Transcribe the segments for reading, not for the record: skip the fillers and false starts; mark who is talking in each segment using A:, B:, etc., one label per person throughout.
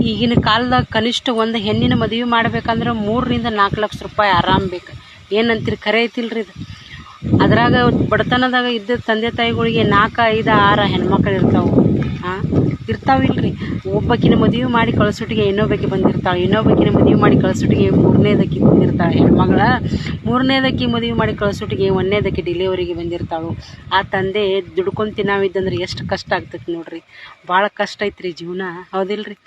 A: ಈಗಿನ ಕಾಲದಾಗ ಕನಿಷ್ಠ ಒಂದು ಹೆಣ್ಣಿನ ಮದುವೆ ಮಾಡ್ಬೇಕಂದ್ರೆ 3 ರಿಂದ 4 ಲಕ್ಷ ರೂಪಾಯಿ ಆರಾಮ್ ಬೇಕು. ಏನಂತೀರಿ? ಖರೆ ಐತಿಲ್ರಿ ಇದು. ಅದ್ರಾಗ ಬಡತನದಾಗ ಇದ್ದ ತಂದೆ ತಾಯಿಗಳಿಗೆ 4, 5, 6 ಹೆಣ್ಮಕ್ಳು ಇರ್ತಾವೆ. ಇರ್ತಾವಿಲ್ರಿ. ಒಬ್ಬಕಿನ ಮದುವೆ ಮಾಡಿ ಕಳಿಸೋಟಿಗೆ ಇನ್ನೊಬ್ಬಕಿ ಬಂದಿರ್ತಾಳೆ, ಇನ್ನೊಬ್ಬಕಿನ ಮದುವೆ ಮಾಡಿ ಕಳಿಸೋಟಿಗೆ 3ನೇದಕ್ಕಿ ಬಂದಿರ್ತಾಳೆ ಹೆಣ್ಮಗಳ, 3ನೇದಕ್ಕಿ ಮದುವೆ ಮಾಡಿ ಕಳಿಸೋಟಿಗೆ 1ನೇದಕ್ಕಿ ಡಿಲಿವರಿಗೆ ಬಂದಿರ್ತಾಳು. ಆ ತಂದೆ ದುಡ್ಕೊಂಡು ತಿನ್ನಾವಿದ್ದಂದ್ರೆ ಎಷ್ಟು ಕಷ್ಟ ಆಗ್ತೈತಿ ನೋಡ್ರಿ. ಭಾಳ ಕಷ್ಟ ಐತ್ರಿ ಜೀವನ, ಹೌದಿಲ್ರಿ?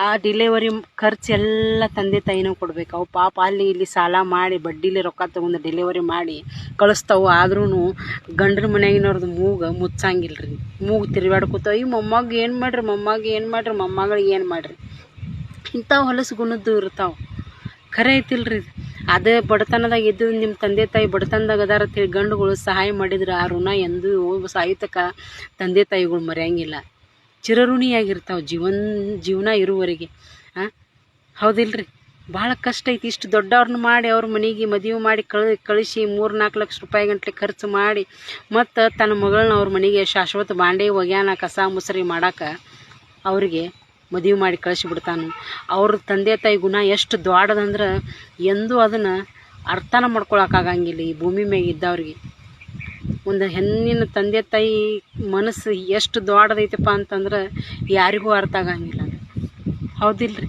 A: ಆ ಡಿಲಿವರಿ ಖರ್ಚು ಎಲ್ಲ ತಂದೆ ತಾಯಿನೂ ಕೊಡ್ಬೇಕು. ಅವು ಪಾಪ ಅಲ್ಲಿ ಇಲ್ಲಿ ಸಾಲ ಮಾಡಿ ಬಡ್ಡಿಲಿ ರೊಕ್ಕ ತೊಗೊಂಡು ಡಿಲಿವರಿ ಮಾಡಿ ಕಳಿಸ್ತಾವು. ಆದ್ರೂ ಗಂಡನ ಮನೆಯಾಗಿನವ್ರದ್ದು ಮೂಗು ಮುಚ್ಚಂಗಿಲ್ರಿ. ಮೂಗು ತಿರುಗಾಡ್ಕೊತಾವ. ಈ ಮೊಮ್ಮಗ ಏನು ಮಾಡ್ರಿ, ಮೊಮ್ಮಗ ಏನು ಮಾಡ್ರಿ, ಮೊಮ್ಮಗಳಿಗೆ ಏನು ಮಾಡ್ರಿ, ಇಂಥವು ಹೊಲಸು ಗುಣದ್ದು ಇರ್ತಾವೆ. ಖರೆ ಐತಿಲ್ರಿ. ಅದೇ ಬಡತನದಾಗ ಇದ್ದು ನಿಮ್ಮ ತಂದೆ ತಾಯಿ ಬಡತನದಾಗ ಅದಾರ ತಿಳಿ ಗಂಡುಗಳು ಸಹಾಯ ಮಾಡಿದ್ರೆ ಆ ಋಣ ಎಂದೂ ಸಾಯುತಕ ತಂದೆ ತಾಯಿಗಳು ಮರೆಯಂಗಿಲ್ಲ. ಚಿರಋಣಿಯಾಗಿರ್ತಾವೆ ಜೀವನ ಇರುವವರೆಗೆ. ಹೌದಿಲ್ರಿ? ಭಾಳ ಕಷ್ಟ ಐತಿ. ಇಷ್ಟು ದೊಡ್ಡವ್ರನ್ನ ಮಾಡಿ ಅವ್ರ ಮನೆಗೆ ಮದುವೆ ಮಾಡಿ ಕಳಿಸಿ 3-4 ಲಕ್ಷ ರೂಪಾಯಿ ಗಂಟ್ಲೆ ಖರ್ಚು ಮಾಡಿ ಮತ್ತು ತನ್ನ ಮಗಳನ್ನ ಅವ್ರ ಮನೆಗೆ ಶಾಶ್ವತ ಬಾಂಡೆ ಒಗ್ಯಾನ ಕಸ ಮುಸರಿ ಮಾಡೋಕೆ ಅವ್ರಿಗೆ ಮದುವೆ ಮಾಡಿ ಕಳಿಸಿಬಿಡ್ತಾನು. ಅವ್ರ ತಂದೆ ತಾಯಿ ಗುಣ ಎಷ್ಟು ದೊಡ್ಡದಂದ್ರೆ ಎಂದೂ ಅದನ್ನು ಅರ್ಥನ ಮಾಡ್ಕೊಳಕ್ಕಾಗಂಗಿಲ್ಲ ಈ ಭೂಮಿ ಮ್ಯಾಗ ಇದ್ದವ್ರಿಗೆ. ಒಂದು ಹೆಣ್ಣಿನ ತಂದೆ ತಾಯಿ ಮನಸ್ಸು ಎಷ್ಟು ದೊಡ್ಡದೈತಪ್ಪ ಅಂತಂದ್ರೆ ಯಾರಿಗೂ ಅರ್ಥ ಆಗಂಗಿಲ್ಲ. ಹೌದಿಲ್ರಿ?